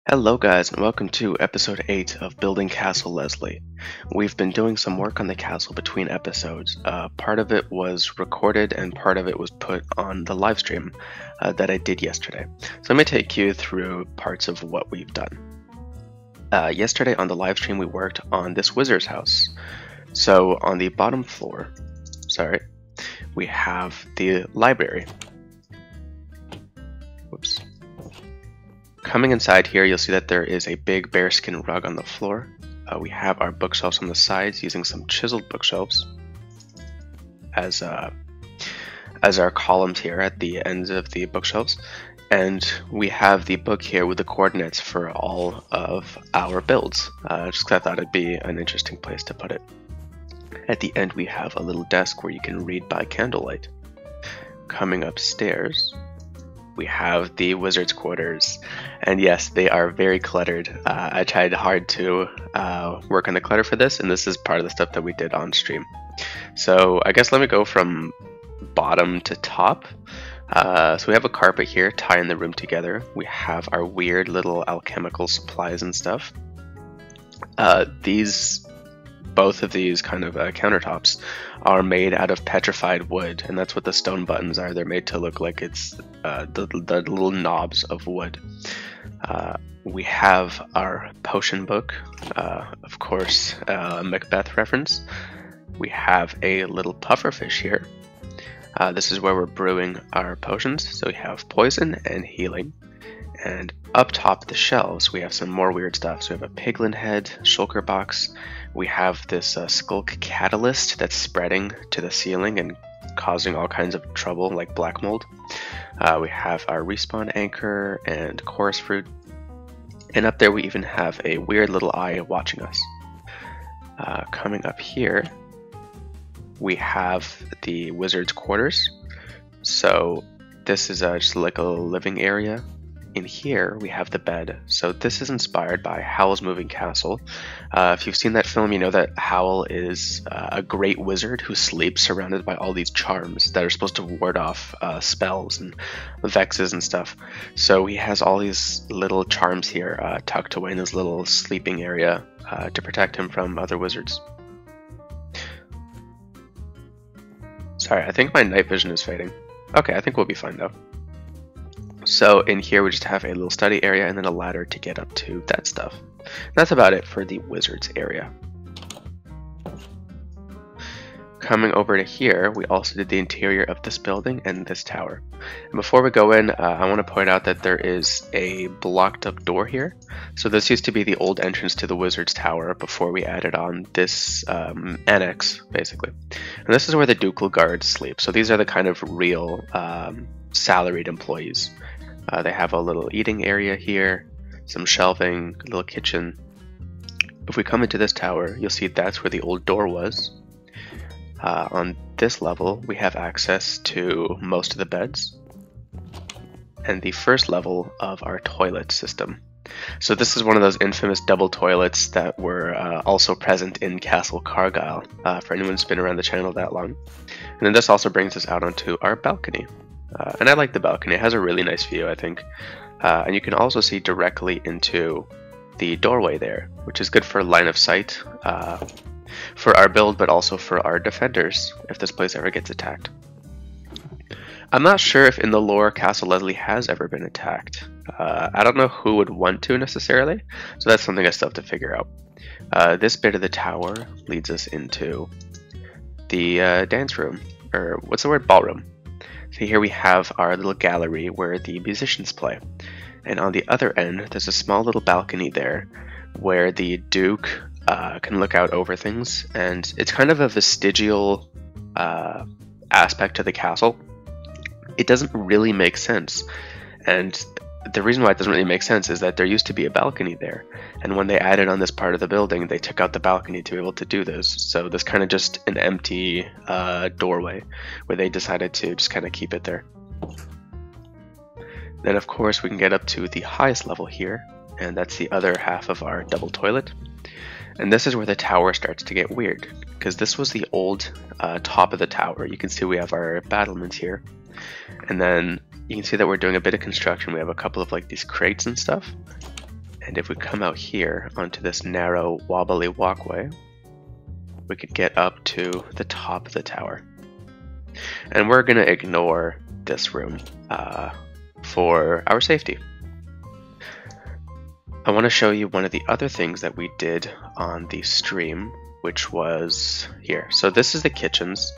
Hello guys and welcome to episode 8 of Building Castle Leslie. We've been doing some work on the castle between episodes. Part of it was recorded and part of it was put on the live stream that I did yesterday. So let me take you through parts of what we've done. Yesterday on the live stream we worked on this wizard's house. So on the bottom floor, we have the library. Whoops. Coming inside here, you'll see that there is a big bearskin rug on the floor. We have our bookshelves on the sides using some chiseled bookshelves as our columns here at the ends of the bookshelves. And we have the book here with the coordinates for all of our builds, just because I thought it'd be an interesting place to put it. At the end, we have a little desk where you can read by candlelight. Coming upstairs, we have the wizard's quarters, and yes, they are very cluttered. I tried hard to work on the clutter for this, and this is part of the stuff that we did on stream. So I guess let me go from bottom to top. So we have a carpet here tying the room together. We have our weird little alchemical supplies and stuff. Both of these kind of countertops are made out of petrified wood, and that's what the stone buttons are. They're made to look like it's the little knobs of wood. We have our potion book, of course, Macbeth reference. We have a little pufferfish here. This is where we're brewing our potions, so we have poison and healing. And up top of the shelves, we have some more weird stuff. So we have a piglin head, shulker box. We have this skulk catalyst that's spreading to the ceiling and causing all kinds of trouble, like black mold. We have our respawn anchor and chorus fruit. And up there, we even have a weird little eye watching us. Coming up here, we have the wizard's quarters. So this is just like a living area. In here, we have the bed. So this is inspired by Howl's Moving Castle. If you've seen that film, you know that Howl is a great wizard who sleeps surrounded by all these charms that are supposed to ward off spells and vexes and stuff. So he has all these little charms here tucked away in his little sleeping area to protect him from other wizards. Sorry, I think my night vision is fading. Okay, I think we'll be fine though. So in here we just have a little study area and then a ladder to get up to that stuff. That's about it for the wizard's area. Coming over to here, we also did the interior of this building and this tower. And before we go in, I want to point out that there is a blocked up door here. So this used to be the old entrance to the wizard's tower before we added on this annex, basically. And this is where the ducal guards sleep. So these are the kind of real salaried employees. They have a little eating area here, some shelving, a little kitchen. If we come into this tower, you'll see that's where the old door was. On this level, we have access to most of the beds and the first level of our toilet system. So this is one of those infamous double toilets that were also present in Castle Cargyle, for anyone who's been around the channel that long. And then this also brings us out onto our balcony. And I like the balcony. It has a really nice view, I think. And you can also see directly into the doorway there, which is good for line of sight for our build, but also for our defenders if this place ever gets attacked. I'm not sure if in the lore Castle Leslie has ever been attacked. I don't know who would want to necessarily, so that's something I still have to figure out. This bit of the tower leads us into the dance room, or what's the word? Ballroom. So here we have our little gallery where the musicians play. And on the other end, there's a small little balcony there where the Duke can look out over things. And it's kind of a vestigial aspect to the castle. It doesn't really make sense. And the reason why it doesn't really make sense is that there used to be a balcony there. And when they added on this part of the building, they took out the balcony to be able to do this. So there's kind of just an empty doorway where they decided to just kind of keep it there. Then of course we can get up to the highest level here, and that's the other half of our double toilet. And this is where the tower starts to get weird, because this was the old top of the tower. You can see we have our battlements here. And then you can see that we're doing a bit of construction. We have a couple of like these crates and stuff. And if we come out here onto this narrow wobbly walkway, we could get up to the top of the tower. And we're going to ignore this room for our safety. I want to show you one of the other things that we did on the stream, which was here. So this is the kitchens,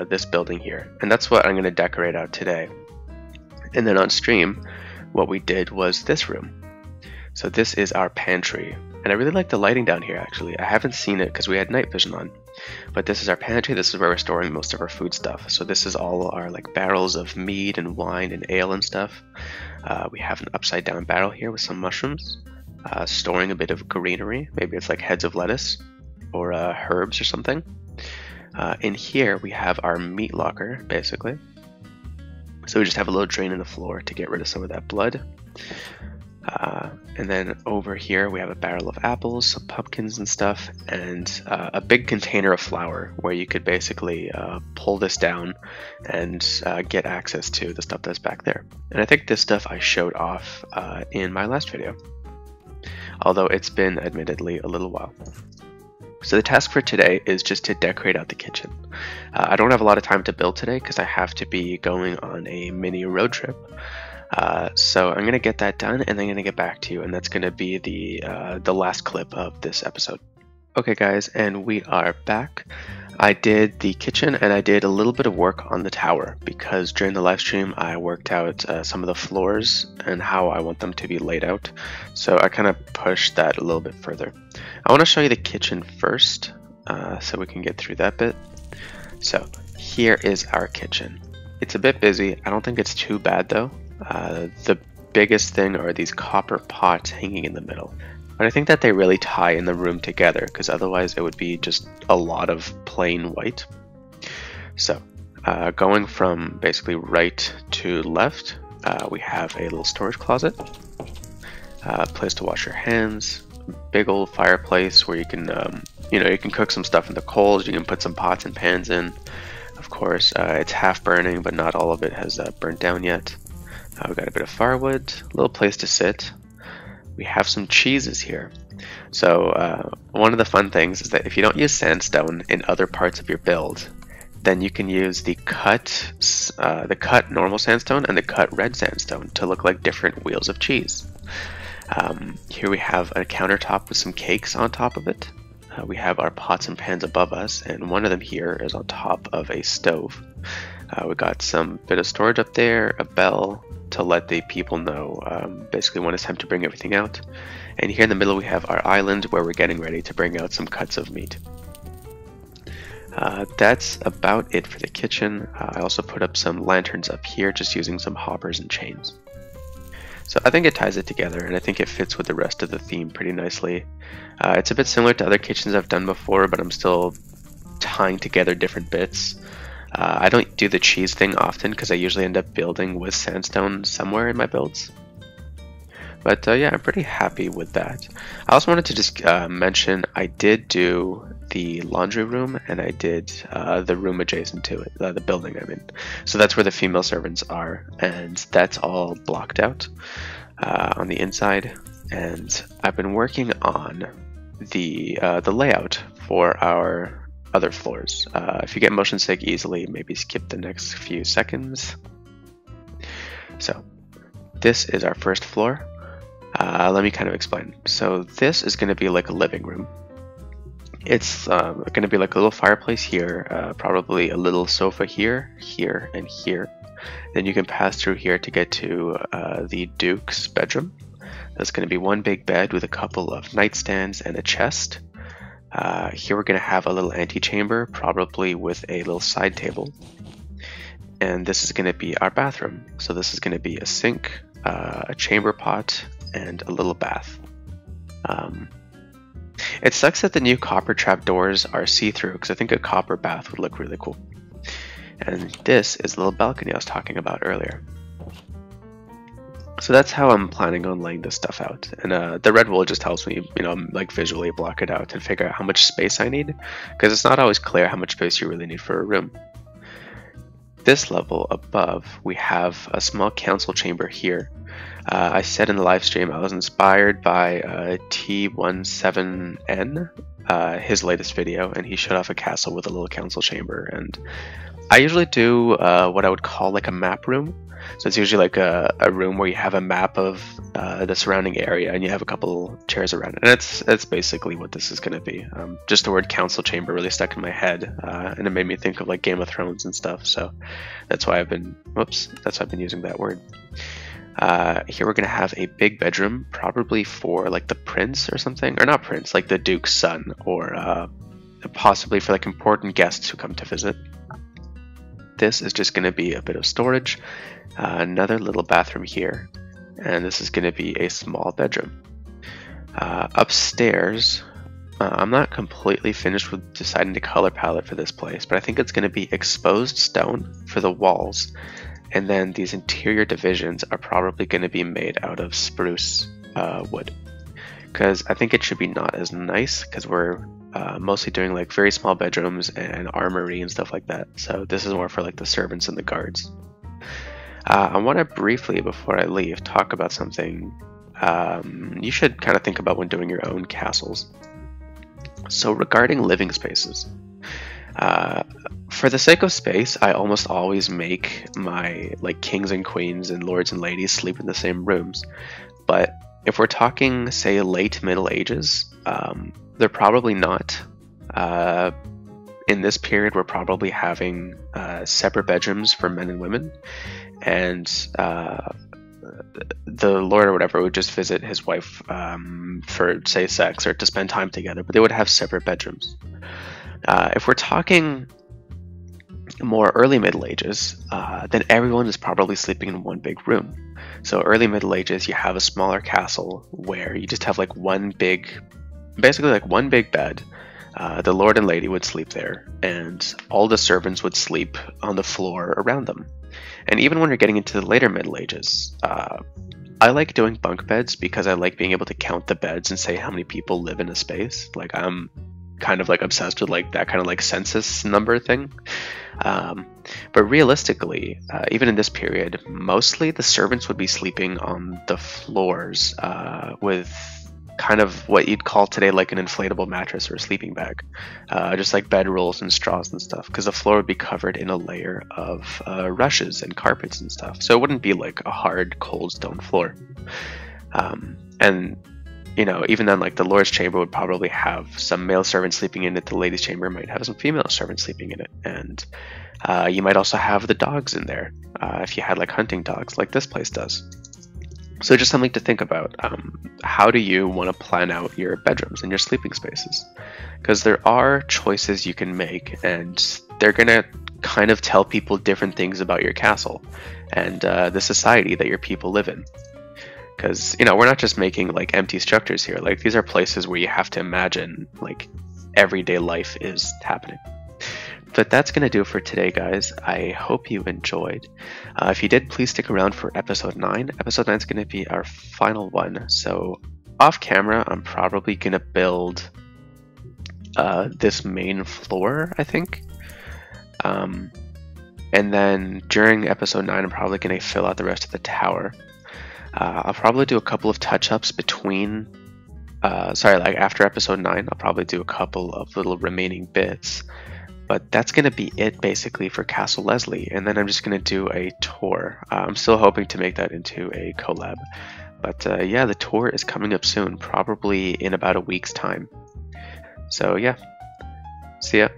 this building here, and that's what I'm going to decorate out today. And then on stream, what we did was this room. So this is our pantry, and I really like the lighting down here actually. I haven't seen it because we had night vision on, but this is our pantry. This is where we're storing most of our food stuff. So this is all our like barrels of mead and wine and ale and stuff. We have an upside down barrel here with some mushrooms, storing a bit of greenery. Maybe it's like heads of lettuce or herbs or something. In here we have our meat locker basically. So we just have a little drain in the floor to get rid of some of that blood. And then over here we have a barrel of apples, some pumpkins and stuff, and a big container of flour where you could basically pull this down and get access to the stuff that's back there. And I think this stuff I showed off in my last video, although it's been admittedly a little while. So the task for today is just to decorate out the kitchen. I don't have a lot of time to build today because I have to be going on a mini road trip. So I'm going to get that done and then I'm going to get back to you, and that's going to be the last clip of this episode. Okay guys, and we are back. I did the kitchen and I did a little bit of work on the tower because during the live stream I worked out some of the floors and how I want them to be laid out. So I kind of pushed that a little bit further. I want to show you the kitchen first so we can get through that bit. So here is our kitchen. It's a bit busy. I don't think it's too bad though. The biggest thing are these copper pots hanging in the middle. But I think that they really tie in the room together because otherwise it would be just a lot of plain white. So going from basically right to left, we have a little storage closet, place to wash your hands, big old fireplace where you can, you can cook some stuff in the coals, you can put some pots and pans in. Of course, it's half burning, but not all of it has burnt down yet. We've got a bit of firewood, a little place to sit. We have some cheeses here. So one of the fun things is that if you don't use sandstone in other parts of your build, then you can use the cut normal sandstone and the cut red sandstone to look like different wheels of cheese. Here we have a countertop with some cakes on top of it. We have our pots and pans above us, and one of them here is on top of a stove. We got some bit of storage up there, a bell to let the people know basically when it's time to bring everything out. And here in the middle we have our island where we're getting ready to bring out some cuts of meat. That's about it for the kitchen. I also put up some lanterns up here just using some hoppers and chains. So I think it ties it together and I think it fits with the rest of the theme pretty nicely. It's a bit similar to other kitchens I've done before, but I'm still tying together different bits. I don't do the cheese thing often because I usually end up building with sandstone somewhere in my builds. But yeah, I'm pretty happy with that. I also wanted to just mention I did do the laundry room and I did the room adjacent to it, the building I'm in. So that's where the female servants are, and that's all blocked out on the inside. And I've been working on the layout for our other floors. If you get motion sick easily, maybe skip the next few seconds. So this is our first floor. Let me kind of explain. So this is going to be like a living room. It's going to be like a little fireplace here, probably a little sofa here, here, and here. Then you can pass through here to get to the Duke's bedroom. That's going to be one big bed with a couple of nightstands and a chest. Here we're going to have a little antechamber, probably with a little side table. And this is going to be our bathroom. So this is going to be a sink, a chamber pot, and a little bath. It sucks that the new copper trap doors are see-through because I think a copper bath would look really cool. And this is the little balcony I was talking about earlier. So that's how I'm planning on laying this stuff out. And the red wool just helps me, like visually block it out and figure out how much space I need, because it's not always clear how much space you really need for a room. this level above, we have a small council chamber here. I said in the live stream I was inspired by T17N, his latest video, and he showed off a castle with a little council chamber. And I usually do what I would call like a map room. So it's usually like a room where you have a map of the surrounding area and you have a couple chairs around it. And that's basically what this is going to be. Just the word council chamber really stuck in my head, and it made me think of like Game of Thrones and stuff. So that's why I've been using that word. Here we're going to have a big bedroom, probably for like the prince or something, or not prince, like the duke's son, or possibly for like important guests who come to visit. This is just going to be a bit of storage, another little bathroom here, and this is going to be a small bedroom. Upstairs, I'm not completely finished with deciding the color palette for this place, but I think it's going to be exposed stone for the walls, and then these interior divisions are probably going to be made out of spruce wood, because I think it should be not as nice, because we're mostly doing like very small bedrooms and armory and stuff like that. So this is more for like the servants and the guards. I want to briefly, before I leave, talk about something you should kind of think about when doing your own castles. So regarding living spaces, for the sake of space, I almost always make my like kings and queens and lords and ladies sleep in the same rooms. But if we're talking, say, late Middle Ages, they're probably not. In this period, we're probably having separate bedrooms for men and women, and the lord or whatever would just visit his wife for, say, sex or to spend time together, but they would have separate bedrooms. If we're talking more early Middle Ages, then everyone is probably sleeping in one big room. So early Middle Ages, you have a smaller castle where you just have like basically like one big bed. The lord and lady would sleep there, and all the servants would sleep on the floor around them. And even when you're getting into the later Middle Ages, I like doing bunk beds because I like being able to count the beds and say how many people live in a space. Like I'm kind of like obsessed with like that kind of like census number thing. But realistically, even in this period, mostly the servants would be sleeping on the floors with kind of what you'd call today like an inflatable mattress or a sleeping bag, just like bed rolls and straws and stuff, because the floor would be covered in a layer of rushes and carpets and stuff, so it wouldn't be like a hard cold stone floor. And you know, even then, like the lord's chamber would probably have some male servants sleeping in it, the lady's chamber might have some female servants sleeping in it, and you might also have the dogs in there if you had like hunting dogs like this place does. So just something to think about. How do you want to plan out your bedrooms and your sleeping spaces? Because there are choices you can make, and they're going to kind of tell people different things about your castle and the society that your people live in. Because, you know, we're not just making like empty structures here. Like these are places where you have to imagine like everyday life is happening. But that's going to do it for today, guys. I hope you enjoyed. If you did, please stick around for episode 9. Episode 9 is going to be our final one. So off camera, I'm probably going to build this main floor, I think. And then during episode 9, I'm probably going to fill out the rest of the tower. I'll probably do a couple of touch-ups between... after episode 9, I'll probably do a couple of little remaining bits. But that's going to be it basically for Castle Leslie, and then I'm just going to do a tour. I'm still hoping to make that into a collab. But yeah, the tour is coming up soon, probably in about a week's time. So yeah, see ya.